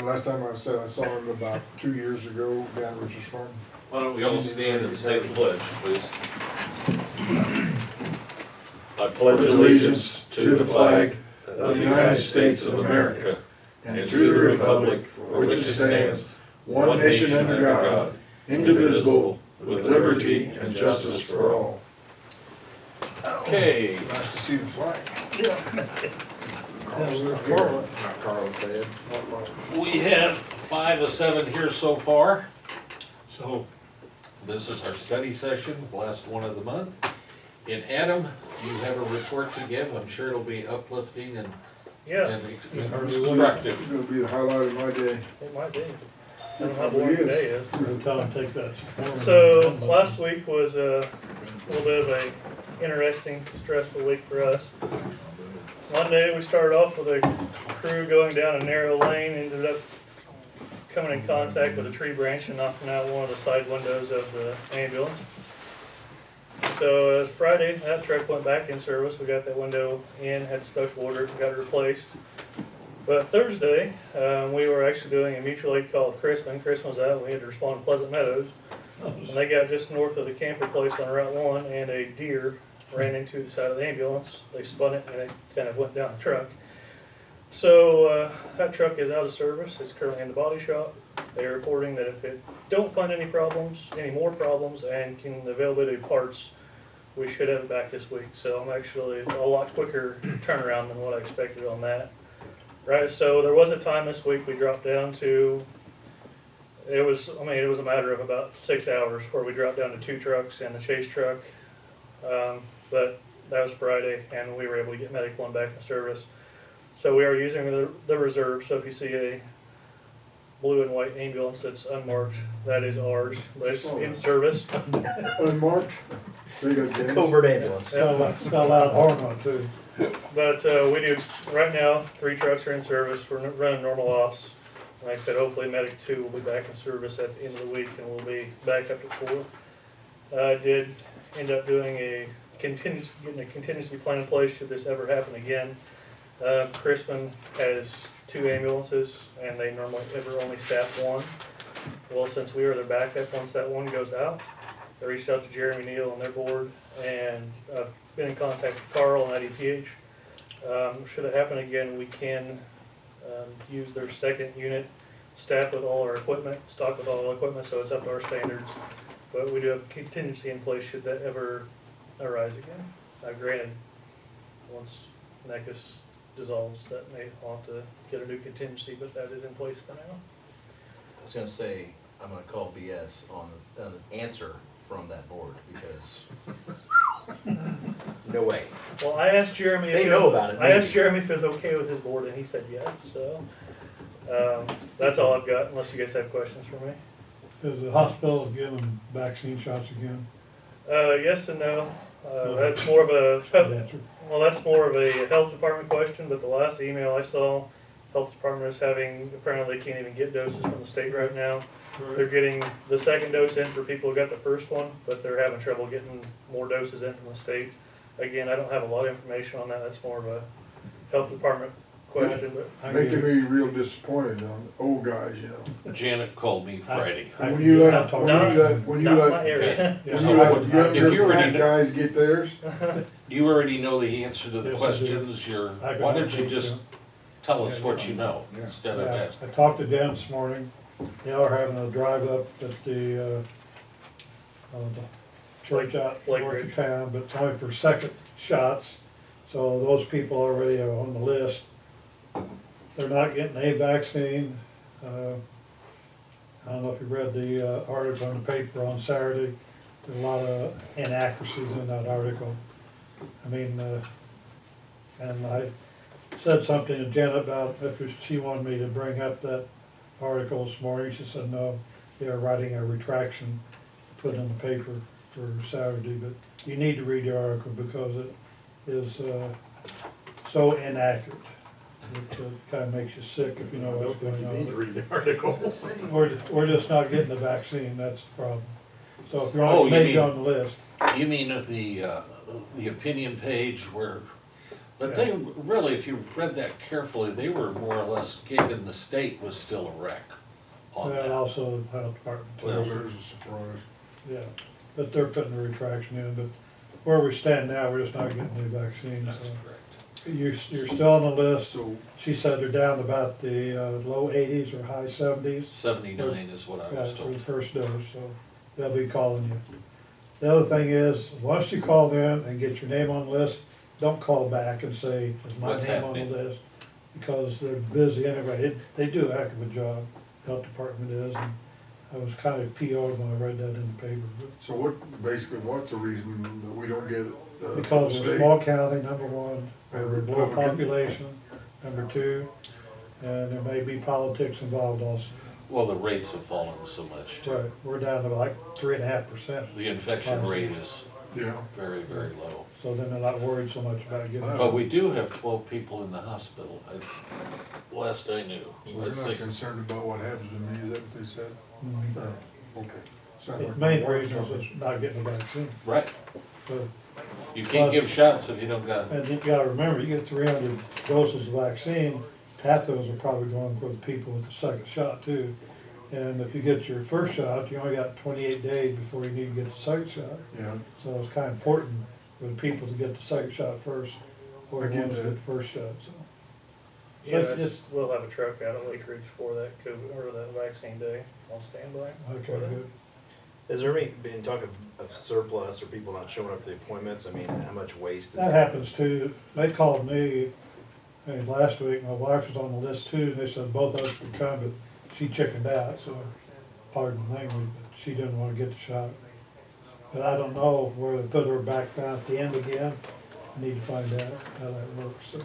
last time I said I saw him about 2 years ago down at Richard's Farm. Why don't we all stand and say the pledge, please? I pledge allegiance to the flag of the United States of America and to the republic for which it stands, one nation under God, indivisible, with liberty and justice for all. Okay. Nice to see the flag. Not Carl's dad. We have 5 of 7 here so far. So this is our study session, last one of the month. And Adam, you have a report to give. I'm sure it'll be uplifting and instructive. It's gonna be the highlight of my day. It might be. I don't know how boring today is. Tell them take that. So last week was a little bit of a interesting, stressful week for us. Monday we started off with a crew going down a narrow lane, ended up coming in contact with a tree branch and knocking out one of the side windows of the ambulance. So Friday, that truck went back in service. We got that window in, had a special order, got it replaced. But Thursday, we were actually doing a mutual aid call with Crispin. Crispin was out, we had to respond to Pleasant Meadows. And they got just north of the camper place on Route 1, and a deer ran into the side of the ambulance. They spun it, and it kind of went down the truck. So that truck is out of service. It's currently in the body shop. They're reporting that if it don't find any more problems, and can availability of parts, we should have it back this week. So I'm actually a lot quicker turnaround than what I expected on that. Right, so there was a time this week we dropped down to, it was a matter of about 6 hours where we dropped down to 2 trucks and the chase truck. But that was Friday, and we were able to get Medic 1 back in service. So we are using the reserve. So if you see a blue and white ambulance that's unmarked, that is ours, but it's in service. Unmarked? They got gas. Covert ambulance. Got a loud horn on it too. But we do, right now, 3 trucks are in service. We're running normal ops. Like I said, hopefully Medic 2 will be back in service at the end of the week, and we'll be back up to 4. I did end up doing getting a contingency plan in place should this ever happen again. Crispin has 2 ambulances, and they normally ever only staff 1. Well, since we are their backup, once that one goes out, I reached out to Jeremy Neal on their board, and I've been in contact with Carl and IDPH. Should it happen again, we can use their second unit, staff with all our equipment, stock with all our equipment, so it's up to our standards. But we do have contingency in place should that ever arise again. Granted, once NECUS dissolves, that may have to get a new contingency, but that is in place for now. I was gonna say, I'm gonna call BS on an answer from that board, because no way. Well, I asked Jeremy. They know about it, I asked maybe. Jeremy if it was okay with his board, and he said yes. So that's all I've got. Unless you guys have questions for me. Is the hospital giving them vaccine shots again? Yes and no. That's more of a Good answer. that's more of a health department question. But the last email I saw, health department is having, apparently they can't even get doses from the state right now. They're getting the second dose in for people who got the first one, but they're having trouble getting more doses in from the state. Again, I don't have a lot of information on that. That's more of a health department question. But Making me real disappointed on old guys, you know. Janet called me Friday. When you let not my area. younger fat guys get theirs, You already know the answer to the Yes, I do. questions. Why don't you just tell us what you know instead of Yeah, asking? I talked to Dan this morning. They are having a drive up at the church out Lake north Ridge. of town, but it's only for second shots. So those people already are on the list. They're not getting a vaccine. I don't know if you read the article in the paper on Saturday. There's a lot of inaccuracies in that article. I mean, and I said something to Janet about if she wanted me to bring up that article this morning. She said no, they're writing a retraction to put in the paper for Saturday. But you need to read the article because it is so inaccurate. It kind of makes you sick if you know what's going on. You need to read the article. We're just not getting the vaccine, that's the problem. So if you're on, maybe on the list. You mean the opinion page where But they, really, if you read that carefully, they were more or less given the state was still a wreck on And that. also the health department too. Well, There's a surprise. Yeah, but they're putting the retraction in, but where we stand now, we're just not getting any vaccines, That's so. correct. You're still on the list. So, She said they're down about the low 80s or high 70s. 79 is what I was For the told. first dose, so they'll be calling you. The other thing is, once you call in and get your name on the list, don't call back and say, is my What's name on the happening? list? Because they're busy anyway. They do a heck of a job, health department is, and I was kind of PO'd when I read that in the paper. so what's the reason that we don't get it? From the Because we're a state? small county, number one, we're a low Republican. population, number two, and there may be politics involved also. Well, the rates have fallen so much too. Right, we're down to like 3.5%, The infection rate is Yeah, very, very low. so then they're not worried so much about getting. But we do have 12 people in the hospital, last I knew. so I they're not think, concerned about what happens to me, is that what they said? Mhm. No, okay. Sounds The like main more reason trouble. is just not getting the vaccine. right, So, you can't give shots if you don't got, and you gotta remember, you get 300 doses of vaccine, half those are probably going for the people with the second shot too. And if you get your first shot, you only got 28 days before you need to get the second shot. Yeah, So it's kind of important for the people to get the second shot first, or I the get ones that that. get the first shot, so. Yeah, So it's- we'll have a truck out at Lake Ridge for that COVID, or that vaccine day on standby. Okay, for that. good. Is there any, been talk of surplus or people not showing up for the appointments? I mean, how much waste is That there? happens too. They called me, and last week, my wife was on the list too, and they said both of us could come, but she chickened out, so, pardon the language, but she didn't wanna get the shot. But I don't know where they put her back down at the end again. I need to find out how that works, so.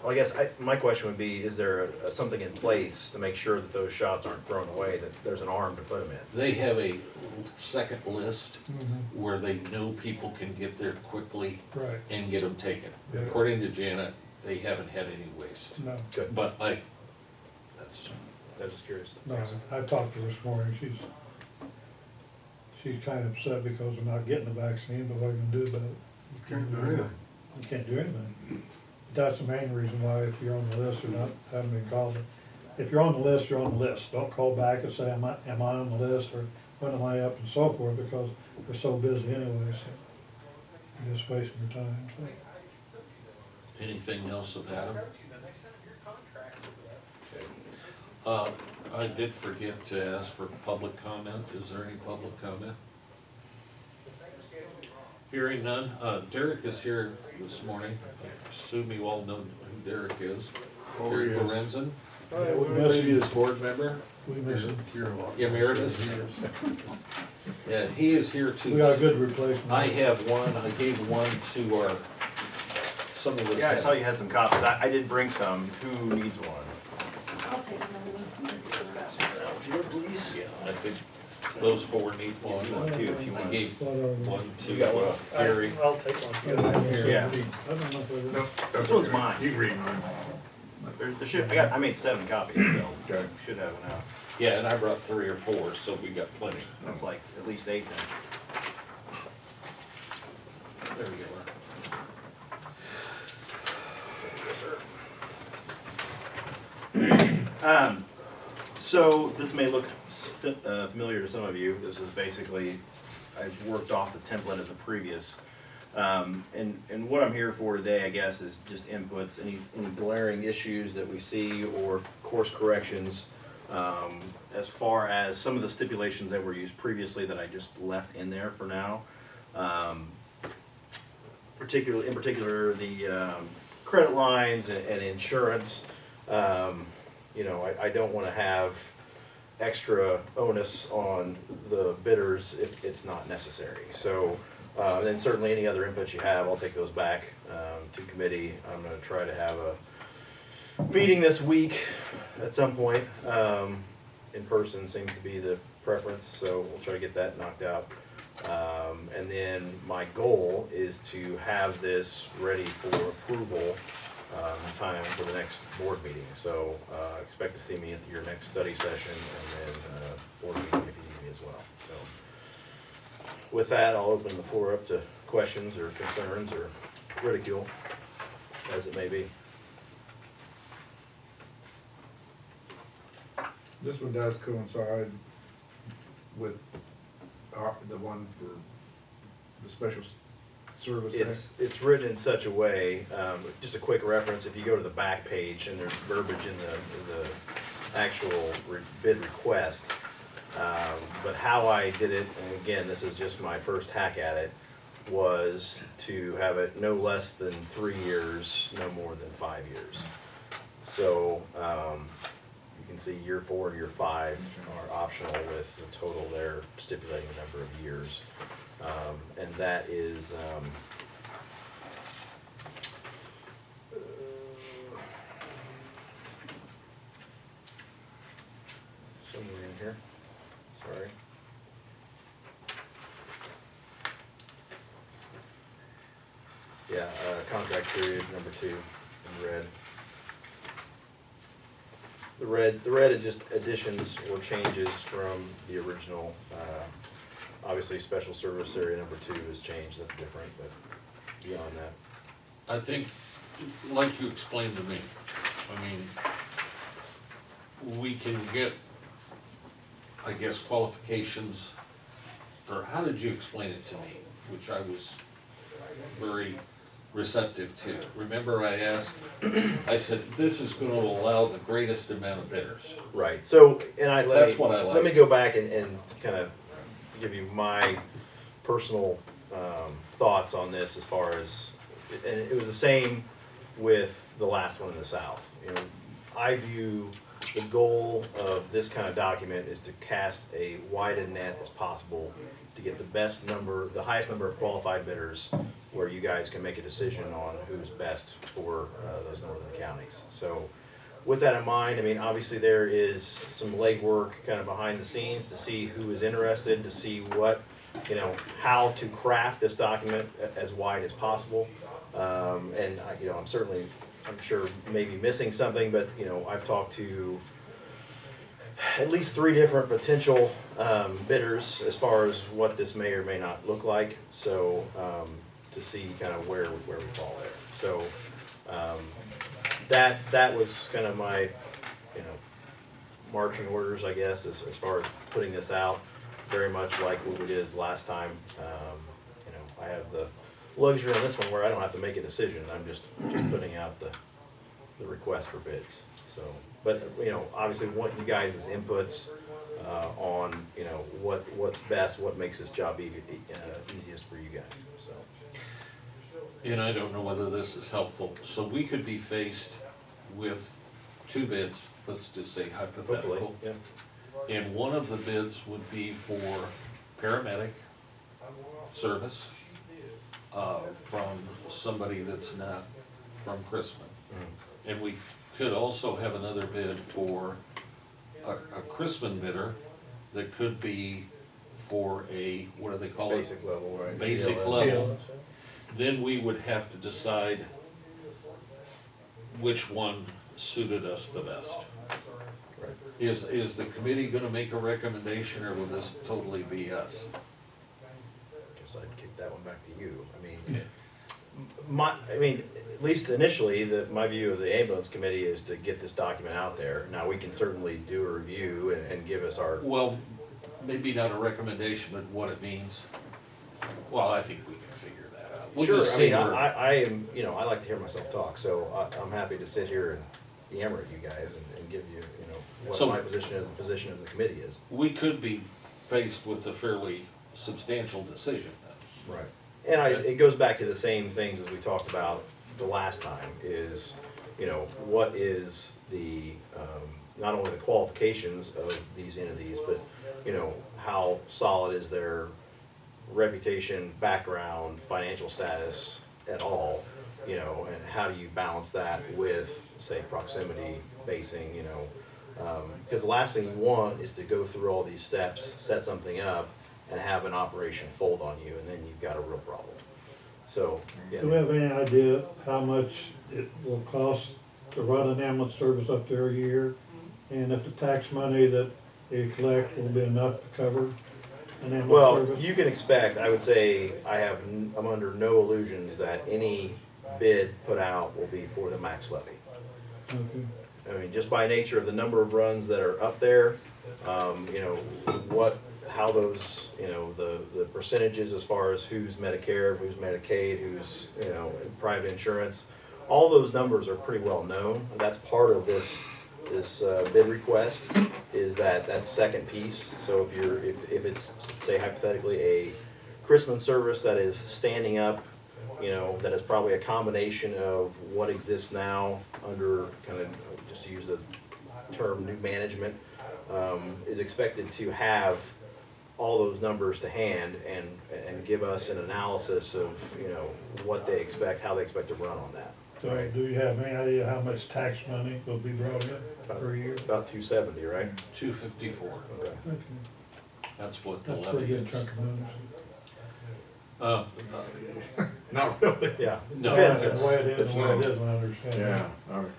Well, I guess my question would be, is there something in place to make sure that those shots aren't thrown away, that there's an arm to put them in? they have a second list Mhm. where they know people can get there quickly Right, and get them taken. Yeah. According to Janet, they haven't had any waste. no, Good, But that's, I was just curious. no, I talked to her this morning, she's kind of upset because we're not getting the vaccine, but what are you gonna do about it? you can't do anything. You can't do anything. That's the main reason why, if you're on the list or not, haven't been called. If you're on the list, you're on the list. Don't call back and say, am I on the list, or when am I up, and so forth, because we're so busy anyway, so you're just wasting your time, so. anything else of Adam? Okay. I did forget to ask for public comment. Is there any public comment? Hearing none. Derek is here this morning. I assume you all know who Derek is. Oh, Derek yes. Lorenzen, We miss him. previous board member. We miss him. You're a lot. Emeritus. Yes. Yeah, he is here too. We got a good replacement. I have one. I gave one to our, some of us. Yeah, I have- saw you had some copies. I did bring some. Who needs one? I'll take another one. Let's go. If you would, please. Yeah, I think those four need one. You want two, if you I want. gave What are we- one You got to one. Gary. I'll take one. Yeah. I don't know if No, I that's This one's okay. mine. You can read mine. There should, I made 7 copies, so Okay. should have enough. Yeah, and I brought 3 or 4, so we got plenty. That's like at least 8 then. There we go. So this may look familiar to some of you. This is basically, I've worked off the template of the previous. And what I'm here for today, I guess, is just inputs, any glaring issues that we see or course corrections, as far as some of the stipulations that were used previously that I just left in there for now. In particular, the credit lines and insurance. You know, I don't want to have extra onus on the bidders if it's not necessary. So, then certainly any other inputs you have, I'll take those back to committee. I'm going to try to have a meeting this week at some point. In person seems to be the preference, so we'll try to get that knocked out. And then my goal is to have this ready for approval in time for the next board meeting. So expect to see me at your next study session and then board meeting if you need me as well. So with that, I'll open the floor up to questions or concerns or ridicule. as it may be. This one does coincide with the one for the special service. It's written in such a way, just a quick reference, if you go to the back page and there's verbiage in the actual bid request. But how I did it, and again, this is just my first hack at it, was to have it no less than 3 years, no more than 5 years. So, you can see year 4 and year 5 are optional with the total there stipulating the number of years. And that is, somewhere in here, sorry. Yeah, contract period number 2 in red. The red is just additions or changes from the original. Obviously, special service area number 2 has changed, that's different, but beyond that. I think, like you explained to me, I mean, we can get, I guess, qualifications, or how did you explain it to me? Which I was very receptive to. Remember I asked, I said, this is gonna allow the greatest amount of bidders. Right, so, and That's what I like. let me go back and kind of give you my personal thoughts on this as far as, and it was the same with the last one in the South. You know, I view the goal of this kind of document is to cast a wide a net as possible to get the highest number of qualified bidders where you guys can make a decision on who's best for those northern counties. So with that in mind, I mean, obviously there is some legwork kind of behind the scenes to see who is interested, to see what, you know, how to craft this document as wide as possible. And you know, I'm sure maybe missing something, but you know, I've talked to at least 3 different potential bidders as far as what this may or may not look like. So to see kind of where we fall there. So that was kind of my, you know, marching orders, I guess, as far as putting this out. Very much like what we did last time. You know, I have the luxury on this one where I don't have to make a decision. I'm just putting out the request for bids. So, but you know, obviously want you guys' inputs on, you know, what's best, what makes this job easiest for you guys. So. And I don't know whether this is helpful. So we could be faced with 2 bids, let's just say hypothetical. Hopefully, yeah. And one of the bids would be for paramedic service from somebody that's not from Chrisman. Mm. And we could also have another bid for a Chrisman bidder that could be for a, what do they call it? Basic level, right? Basic BLS. level. Then we would have to decide which one suited us the best. Right. Is the committee gonna make a recommendation, or will this totally be us? Guess I'd kick that one back to you. I mean, at least initially, my view of the ambulance committee is to get this document out there. Now, we can certainly do a review and give us our, Well, maybe not a recommendation, but what it means. Well, I think we can figure that out. We'll sure, just I see mean, where- I am, you know, I like to hear myself talk, so I'm happy to sit here and yammer at you guys and give you, you know, what So- my position and the position of the committee is. We could be faced with a fairly substantial decision then. Right. And it goes back to the same things as we talked about the last time, is, you know, what is the, not only the qualifications of these entities, but, you know, how solid is their reputation, background, financial status at all, you know, and how do you balance that with, say, proximity, basing, you know, because the last thing you want is to go through all these steps, set something up, and have an operation fold on you, and then you've got a real problem. So, yeah. Do we have any idea how much it will cost to run an ambulance service up there a year? And if the tax money that they collect will be enough to cover an ambulance Well, service? you can expect, I would say, I'm under no illusions that any bid put out will be for the max levy. Okay. I mean, just by nature of the number of runs that are up there, you know, how those, you know, the percentages as far as who's Medicare, who's Medicaid, who's, you know, private insurance, all those numbers are pretty well known. And that's part of this bid request, is that second piece. So if it's, say hypothetically, a Christmas service that is standing up, you know, that is probably a combination of what exists now under kind of, just to use the term, new management, is expected to have all those numbers to hand and give us an analysis of, you know, what they expect, how they expect to run on that. So do you have any idea how much tax money will be brought in per year? About 270, right? 254, Okay. Okay. that's what the That's a pretty levy good is. chunk of money. Not really. Yeah. No, Depends. That's the way it is, It's the way it low. is, I understand. Yeah, all right.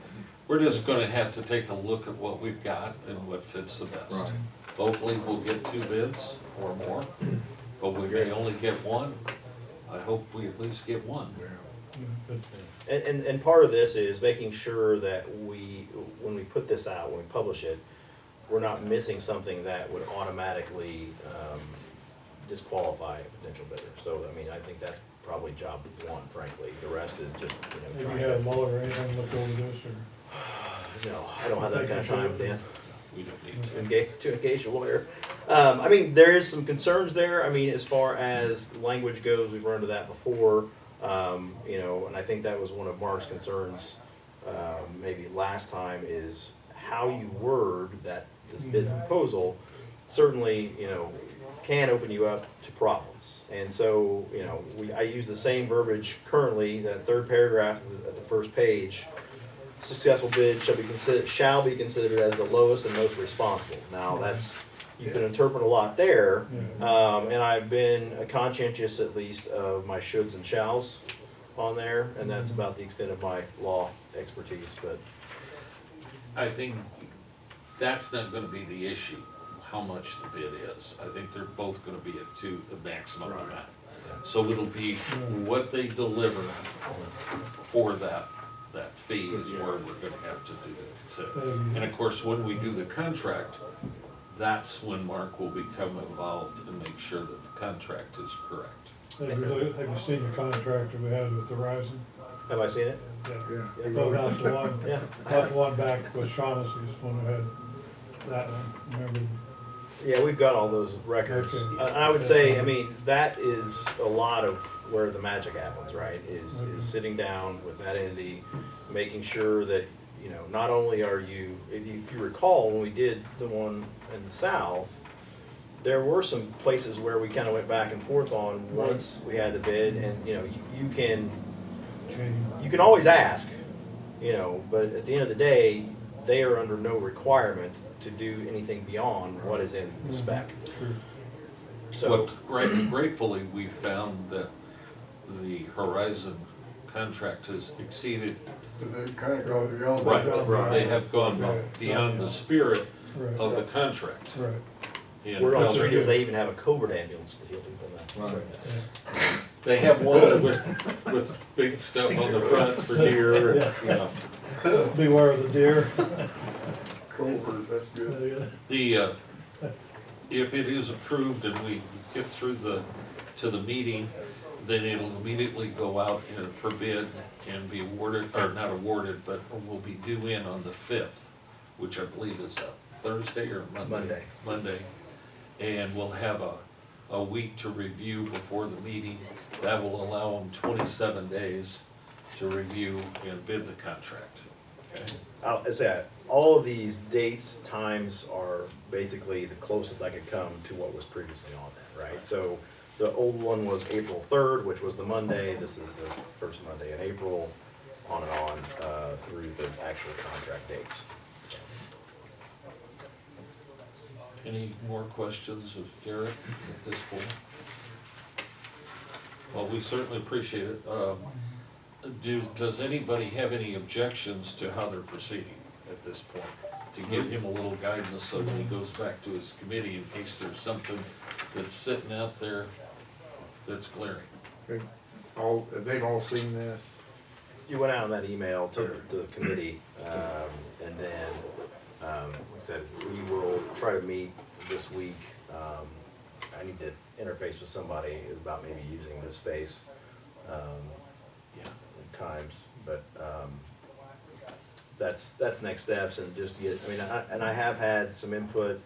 we're just gonna have to take a look at what we've got and what fits the best. Right. Hopefully we'll get 2 bids or more, but we may only get one. I hope we at least get one. Yeah, but And part of this is making sure that when we put this out, when we publish it, we're not missing something that would automatically disqualify a potential bidder. So, I mean, I think that's probably job one, frankly. The rest is just, you know, have trying you had to. Muller or anything look over this, or? No, I don't have that kind of time, Dan, We don't need to. to engage a lawyer. I mean, there is some concerns there. I mean, as far as language goes, we've run into that before. You know, and I think that was one of Mark's concerns, maybe last time, is how you word this bid proposal certainly, you know, can open you up to problems. And so, you know, I use the same verbiage currently, that third paragraph at the first page. Successful bid shall be considered as the lowest and most responsible. Now, that's, you can interpret a lot there. And I've been conscientious, at least, of my shoulds and shalls on there, and that's about the extent of my law expertise, but. I think that's not gonna be the issue, how much the bid is. I think they're both gonna be at the maximum amount. So it'll be what they deliver for that fee is where we're gonna have to do the consider. And of course, when we do the contract, that's when Mark will become involved and make sure that the contract is correct. Have you seen the contract that we had with Verizon? Have I seen it? Yeah. No, not the one, Yeah. not the one back with Shaughnessy's, one who had that one, remember? Yeah, we've got all those records. Okay. And I would say, I mean, that is a lot of where the magic happens, right? Is sitting down with that entity, making sure that, you know, not only are you, if you recall, when we did the one in the south, there were some places where we kind of went back and forth on once we had the bid, and, you know, you can always ask, you know, but at the end of the day, they are under no requirement to do anything beyond what is in the spec. So, But gratefully, we found that the Horizon contract has exceeded, They've kind of gone beyond. right, they have gone beyond the spirit Right, of the contract. right. And word on the now street is they even have a COVID ambulance to heal people now. Right. they have one with big stuff on the front for deer, and, you know. Beware of the deer. Culvert, that's good. The, if it is approved and we get through to the meeting, then it'll immediately go out for bid and be awarded, or not awarded, but will be due in on the 5th, which I believe is a Thursday or Monday? Monday. And we'll have a week to review before the meeting. That will allow them 27 days to review and bid the contract. Okay? As that, all of these dates, times are basically the closest I could come to what was previously on that, right? So the old one was April 3rd, which was the Monday. This is the first Monday in April, on and on through the actual contract dates. Any more questions of Derek at this point? Well, we certainly appreciate it. Does anybody have any objections to how they're proceeding at this point? To give him a little guidance so when he goes back to his committee in case there's something that's sitting out there that's glaring. They've all seen this? you went out on that email to the committee, and then, like I said, we will try to meet this week. I need to interface with somebody about maybe using this space, in times, but, that's next steps, and just get, I mean, I have had some input,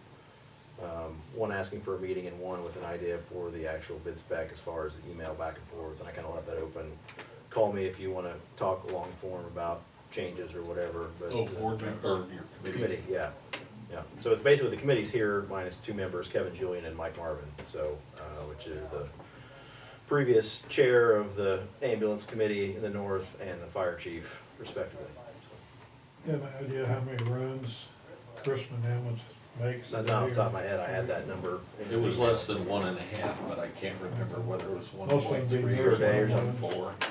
one asking for a meeting and one with an idea for the actual bid spec as far as the email back and forth, and I kinda left that open. Call me if you wanna talk long form about changes or whatever, but. Oh, board member, or your The committee? committee, yeah, yeah. So it's basically, the committee's here minus two members, Kevin Julian and Mike Marvin, so, which is the previous chair of the ambulance committee in the north and the fire chief respectively. You have an idea how many runs Christmas ambulance makes? Not off the top of my head, I had that number. in It was the email. less than 1.5, but I can't remember whether it was Most of them do 1.3 per day or nursing something. home 4. runs.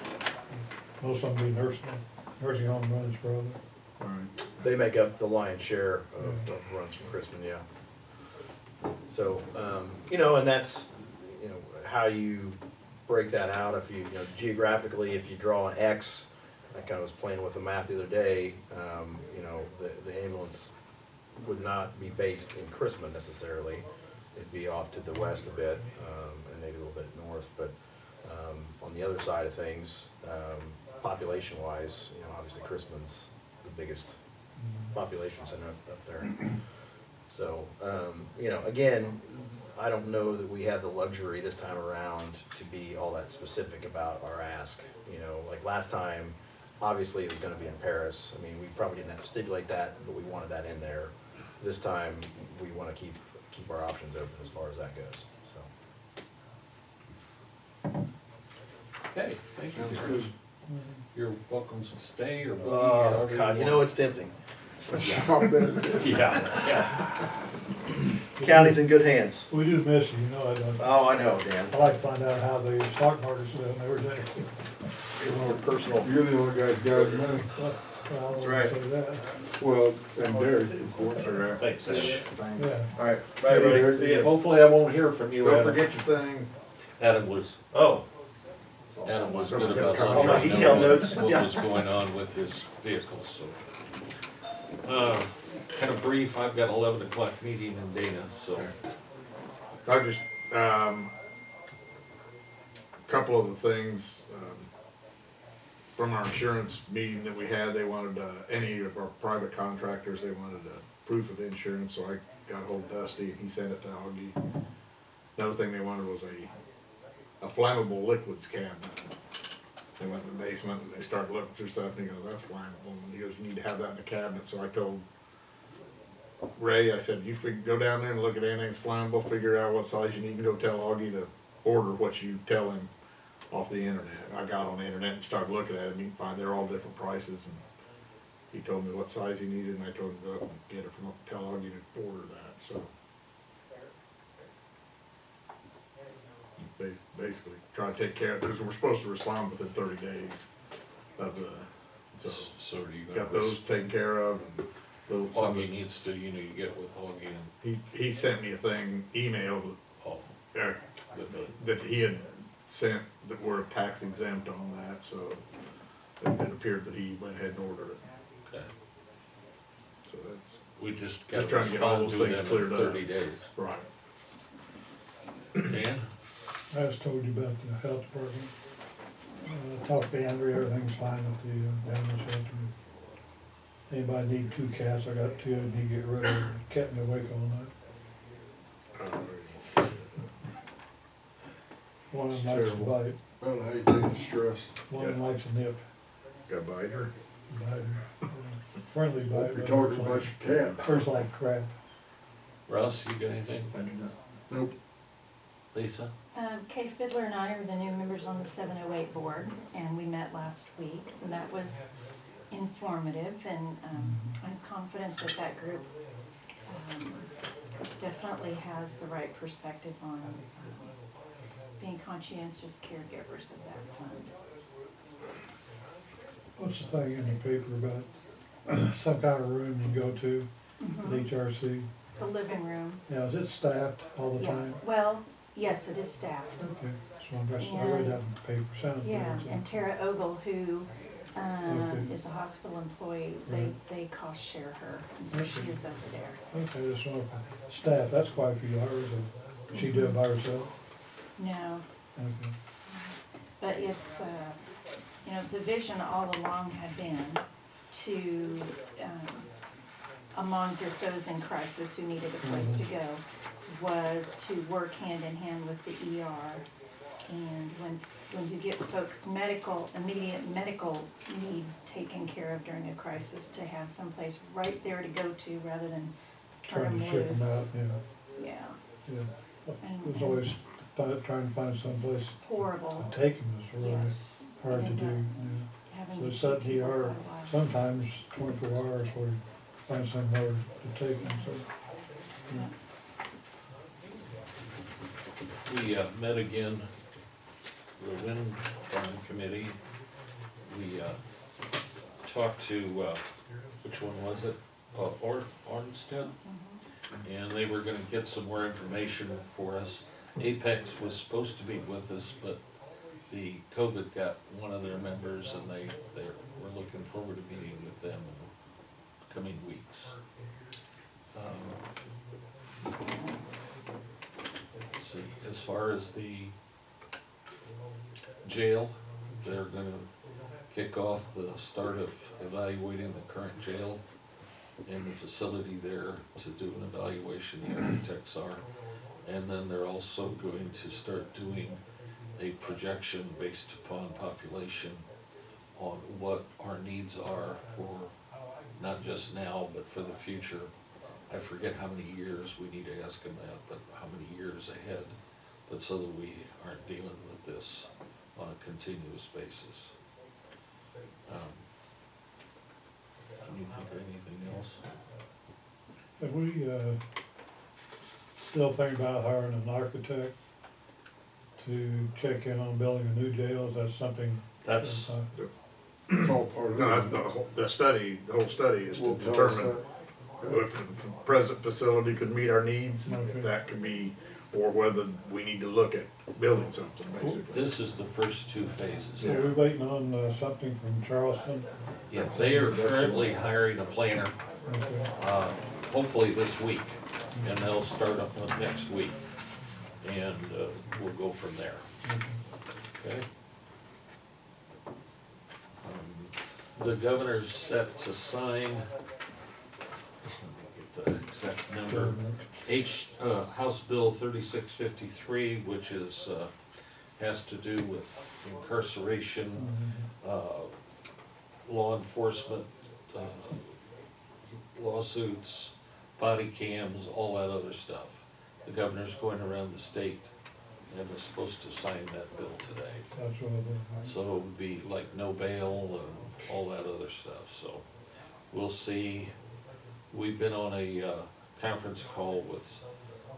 Most of them be nursing home runs, probably. They make up the lion's share of runs from Crispin, yeah. So, you know, and that's, you know, how you break that out, if you know, geographically, if you draw an X, I kinda was playing with a map the other day, you know, the ambulance would not be based in Crispin necessarily. It'd be off to the west a bit, and maybe a little bit north, but, on the other side of things, population-wise, you know, obviously Crispin's the biggest population center up there. So, you know, again, I don't know that we had the luxury this time around to be all that specific about our ask. You know, like last time, obviously it was gonna be in Paris. I mean, we probably didn't have to stipulate that, but we wanted that in there. This time, we wanna keep our options open as far as that goes, so. Okay, thank you. Sounds Terry. good. You're welcome to stay or. Oh, God, you know, it's tempting. Stop that. Yeah. County's in good hands. We do miss you, you know I don't. Oh, I know, Dan. I like to find out how the stock market's doing every day. More personal. You're the only guy that's got his money. Well, I That's won't right. say that. Well, and Derek, of course. Thanks. Yeah. All right, bye, everybody. See ya. Hopefully I won't hear from you, Don't Adam. forget your thing. Adam was Oh, good about All my letting me detail know notes, what yeah. was going on with his vehicle, so. Kind of brief, I've got 11 o'clock meeting in Dana, so. I just, couple of the things, from our insurance meeting that we had, they wanted, any of our private contractors, they wanted a proof of insurance, so I got hold of Dusty and he sent it to Augie. Another thing they wanted was a flammable liquids cabinet. They went in the basement and they started looking through stuff and he goes, that's flammable, and he goes, you need to have that in the cabinet, so I told Ray, I said, you go down there and look at anything that's flammable, figure out what size you need, and go tell Augie to order what you tell him off the internet. I got on the internet and started looking at it, and you can find they're all different prices, and he told me what size he needed, and I told him to go up and get it from, tell Augie to order that, so. Basically, try to take care of, because we're supposed to respond within 30 days of the, so, So are you got gonna, those taken care of, and those, Augie needs to, you get with Augie and, he sent me a thing, emailed, oh, uh, with the, that he had sent that were tax exempt on that, so it appeared that he went ahead and ordered it, okay. so that's, We just Just gotta trying to get all respond those to things them in cleared up. 30 days. right. Dan? I just told you about the health department. Talked to Andrea, everything's fine at the animal shelter. Anybody need 2 cats? I got 2 I need to get rid of. Kept me awake all night. One of them likes to terrible. bite, I don't know how you take the stress. one of them likes a nip. Got a biter? Bite. Friendly bite. You're but talking it's about like- your cat. Tastes like crap. Russ, you got anything? Nope. Lisa? Kay Fiddler and I are the new members on the 708 board, and we met last week, and that was informative, and I'm confident that that group definitely has the right perspective on being conscientious caregivers of that fund. What's the thing in the paper about some kind of room you go to, at HRC? The living room. Yeah, is it staffed all the Yeah. time? Well, yes, it is staffed. Okay, so I read that in the paper, sounded good. Yeah, so- and Tara Ogle, who Okay. is a hospital employee. They cost share her, and so she is over there. Okay, just one staff, that's quite a few hours, and she do it by herself? No, Okay. but it's, you know, the vision all along had been to, among just those in crisis who needed a place to go, was to work hand in hand with the ER. And when you get folks immediate medical need taken care of during a crisis, to have someplace right there to go to rather than turn Trying them to ship loose. them out, Yeah, yeah. And- It was always trying to find someplace horrible, to take them is really yes. hard to And, do, yeah. having So to it's keep at the people ER, quite a while. sometimes 24 hours where you find somewhere to take them, so. Yeah. We met again, the wind farm committee. We talked to, which one was it? Arnstead? And they were gonna get some more information for us. Apex was supposed to be with us, but the COVID got one of their members, and they were looking forward to meeting with them in the coming weeks. Let's see, as far as the jail, they're gonna kick off the start of evaluating the current jail and the facility there to do an evaluation, the architects are. And then they're also going to start doing a projection based upon population on what our needs are for, not just now, but for the future. I forget how many years, we need to ask them that, but how many years ahead, but so that we aren't dealing with this on a continuous basis. Can you think of anything else? Have we, still thinking about hiring an architect to check in on building a new jail? Is that something? That's, It's all part of it. No, that's the whole study is to Will tell us determine that. if the present facility could meet our needs, and Okay. if that could be, or whether we need to look at building something, basically. this is the first two phases. So we're waiting on, something from Charleston? Yes, they are currently hiring a planner, Okay. hopefully this week, and they'll start up with next week. And we'll go from there, okay? The governor's set to sign, let me get the exact number, House Bill 3653, which is, has to do with incarceration, law enforcement, lawsuits, body cams, all that other stuff. The governor's going around the state and is supposed to sign that bill today. That's what I So it would be like no bail and all that other stuff, so we'll see. We've been on a conference call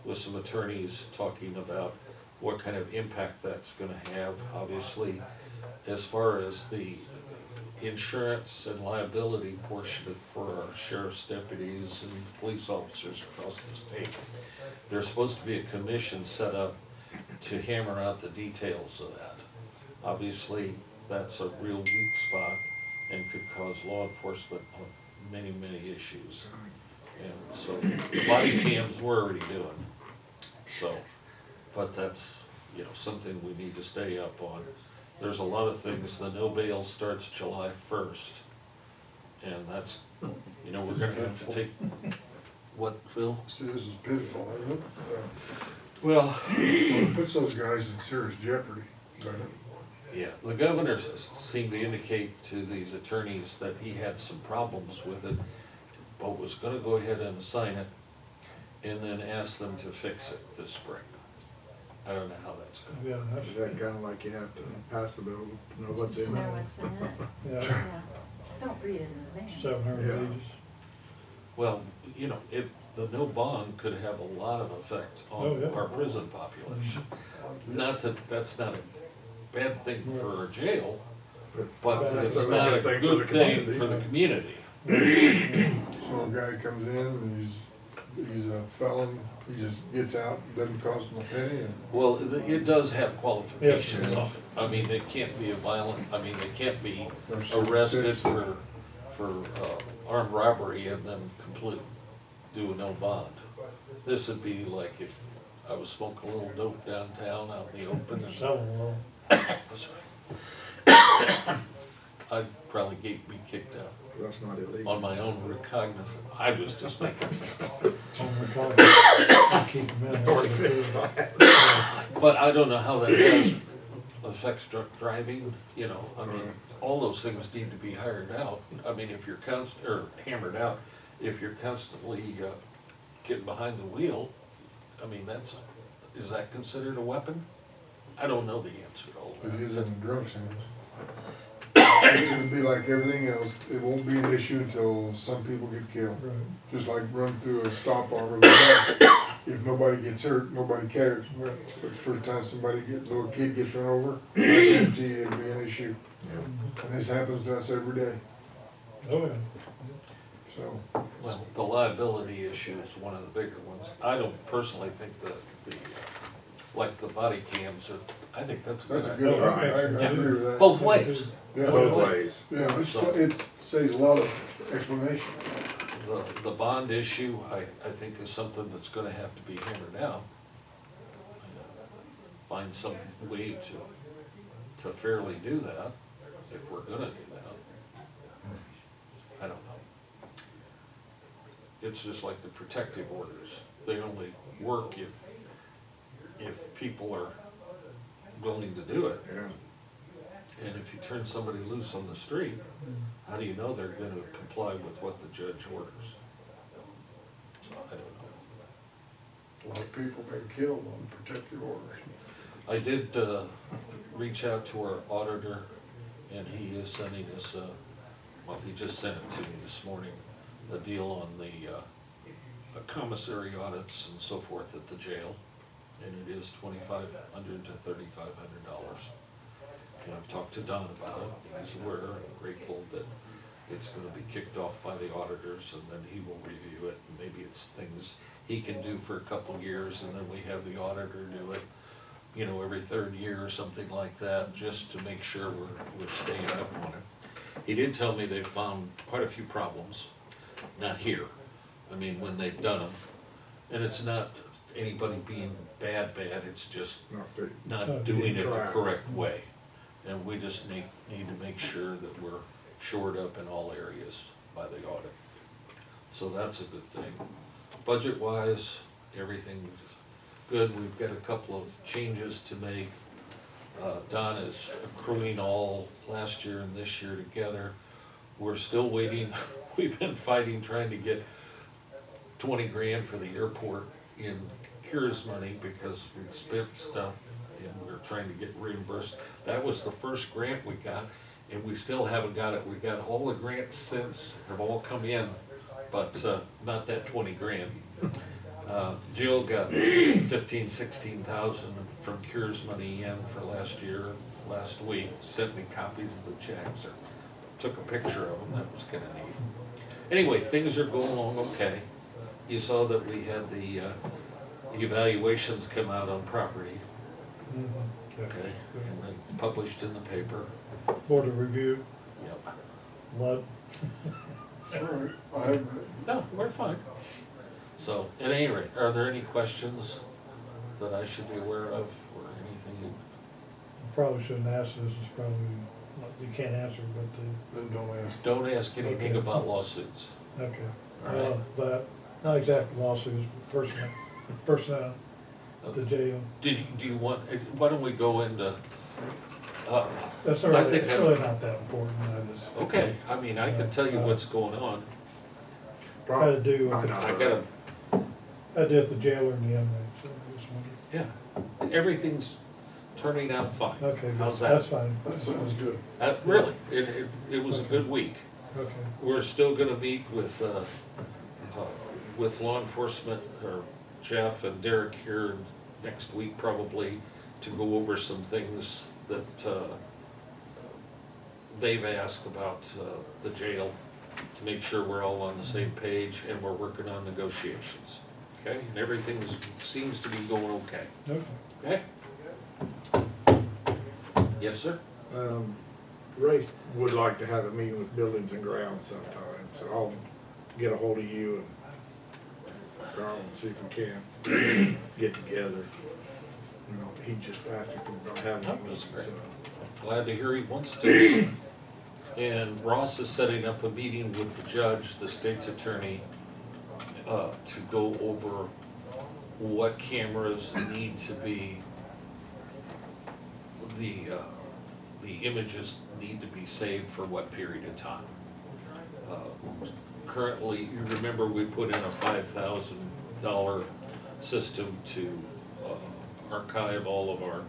with some attorneys talking about what kind of impact that's gonna have, obviously, as far as the insurance and liability portion for our sheriff's deputies and police officers across the state. There's supposed to be a commission set up to hammer out the details of that. Obviously, that's a real weak spot and could cause law enforcement on many, many issues. And so, body cams we're already doing, so, but that's, you know, something we need to stay up on. There's a lot of things, the no bail starts July 1st, and that's, you know, we're gonna have to take, what, Phil? See, this is pitiful, isn't it? Well, It puts those guys in serious jeopardy, doesn't it? yeah, the governor seemed to indicate to these attorneys that he had some problems with it, but was gonna go ahead and sign it, and then ask them to fix it this spring. I don't know how that's going. Yeah, that's, Is that kinda like you have to pass the bill, know what's in Know it? what's in it, yeah, yeah. Don't read it in advance. 700 Yeah. pages. Well, you know, the no bond could have a lot of effect Oh, on yeah. our prison population. Not that that's not a bad thing for our jail, but That's it's a not a good thing for good the thing community. for the community. So a guy comes in and he's a felon, He just gets out, doesn't cost him a penny, and Well, it does have qualifications Yes. on it. I mean, they can't be a violent, I mean, they can't be there's arrested six- for armed robbery and then do a no bond. This would be like if I was smoking a little dope downtown out in the open and Selling a little. I'd probably be kicked out That's not illegal. on my own recognizance. I was just making stuff up. On the car. Keep them in. Already fixed. But I don't know how that affects drunk driving, you know, I mean, all those things need to be hired out. I mean, if you're hammered out, if you're constantly, getting behind the wheel, I mean, is that considered a weapon? I don't know the answer to all It is that. in the drunk sense. It would be like everything else, it won't be an issue until some people get killed. Right. Just like run through a stop arm with a bus. If nobody gets hurt, nobody cares. But the first time little kid gets run over, I guarantee you it'll be an issue. And this happens to us every day, Oh, yeah. so. Well, the liability issue is one of the bigger ones. I don't personally think like the body cams I think that's a good That's a idea. good one, Right. I agree with that. Both ways. Yeah, Both ways. yeah, it saves a lot of explanation. The bond issue, I think is something that's gonna have to be hammered out. Find some way to fairly do that, if we're gonna do that. I don't know. It's just like the protective orders. They only work if people are willing to do it. Yeah. And if you turn somebody loose on the street, how do you know they're gonna comply with what the judge orders? So, I don't know. A lot of people been killed on protective orders. I did, reach out to our auditor, and he is sending us, well, he just sent it to me this morning, a deal on the commissary audits and so forth at the jail. And it is $2,500 to $3,500. And I've talked to Don about it, he's aware and grateful that it's gonna be kicked off by the auditors, and then he will review it, and maybe it's things he can do for a couple of years, and then we have the auditor do it, you know, every third year or something like that, just to make sure we're staying up on it. He did tell me they found quite a few problems, not here, I mean, when they've done them, and it's not anybody being bad, it's just not doing it the Track. correct way. And we just need to make sure that we're shored up in all areas by the audit. So that's a good thing. Budget-wise, everything's good. We've got a couple of changes to make. Don is accruing all last year and this year together. We're still waiting. We've been fighting, trying to get 20 grand for the airport in cures money because we spent stuff and we're trying to get reimbursed. That was the first grant we got, and we still haven't got it. We got all the grants since, have all come in, but not that 20 grand. Jill got 16,000 from cures money in for last week, sent me copies of the checks, or took a picture of them, that was kinda neat. Anyway, things are going along okay. You saw that we had the evaluations come out on property, Mhm. okay, and then published in the paper. Board of review, Yep. blood. All right, No, we're fine. So, at any rate, are there any questions that I should be aware of, or anything? You probably shouldn't ask this, it's probably, you can't answer, but, then don't ask. Don't ask anything Okay. about lawsuits. okay. All right. But, not exactly lawsuits, personnel, the jail. Do you want, why don't we go into, That's I really, think it's that- really not that important, I just okay, I mean, I can tell you what's going on. try to do with I gotta, the jailer and the inmates, so I just wondered. yeah, everything's turning out fine. Okay, good. How's That's that? fine. That sounds good. Really, it was a good week. Okay, We're still gonna meet with law enforcement, or Jeff and Derek here next week probably, to go over some things that they've asked about the jail, to make sure we're all on the same page, and we're working on negotiations, Okay, and everything seems to be going okay, Okay. okay? Yes, sir? Ray would like to have a meeting with Buildings and Grounds sometime, so I'll get a hold of you and Carl and see if we can get together. You know, he just asked if we're gonna have Oh, a meeting, that's great. so. Glad to hear he wants to. And Ross is setting up a meeting with the judge, the state's attorney, to go over what cameras need to be, the images need to be saved for what period of time. Currently, you remember we put in a $5,000 system to archive all of our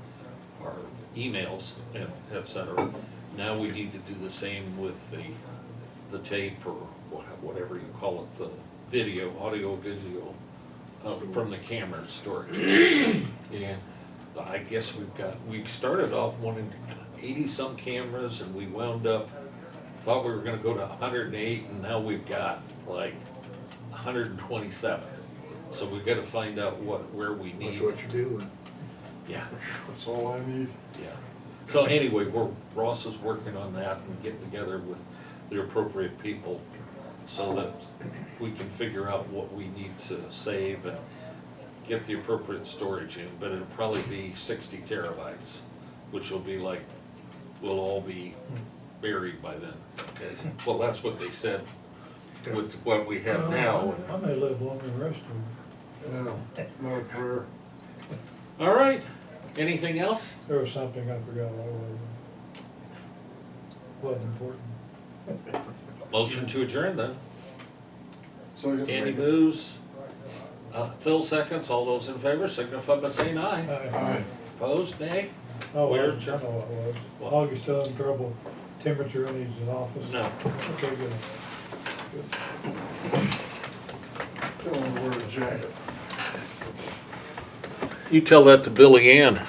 emails and et cetera. Now we need to do the same with the tape or whatever you call it, the video, audio, video, from the camera storage. And I guess we started off wanting 80-some cameras and we wound up, thought we were gonna go to 108 and now we've got like 127. So we've gotta find out where we That's need. what you're doing. Yeah. That's all I need. Yeah. So anyway, Ross is working on that and getting together with the appropriate people so that we can figure out what we need to save and get the appropriate storage in, but it'll probably be 60 terabytes, which will be like, we'll all be buried by then, okay? Well, that's what they said with what we have now. I may live long in the rest of them. Yeah, no prayer. All right, anything else? There was something I forgot what it was. Wasn't important. Motion to adjourn then. So you Andy moves, Phil seconds, all those in favor signify by saying aye. Aye. Opposed, nay? Oh, I We're know what adjourned. it was. What? Augie's still having trouble, temperature in his office. No. Okay, good. Don't want to wear a jacket. You tell that to Billy Ann.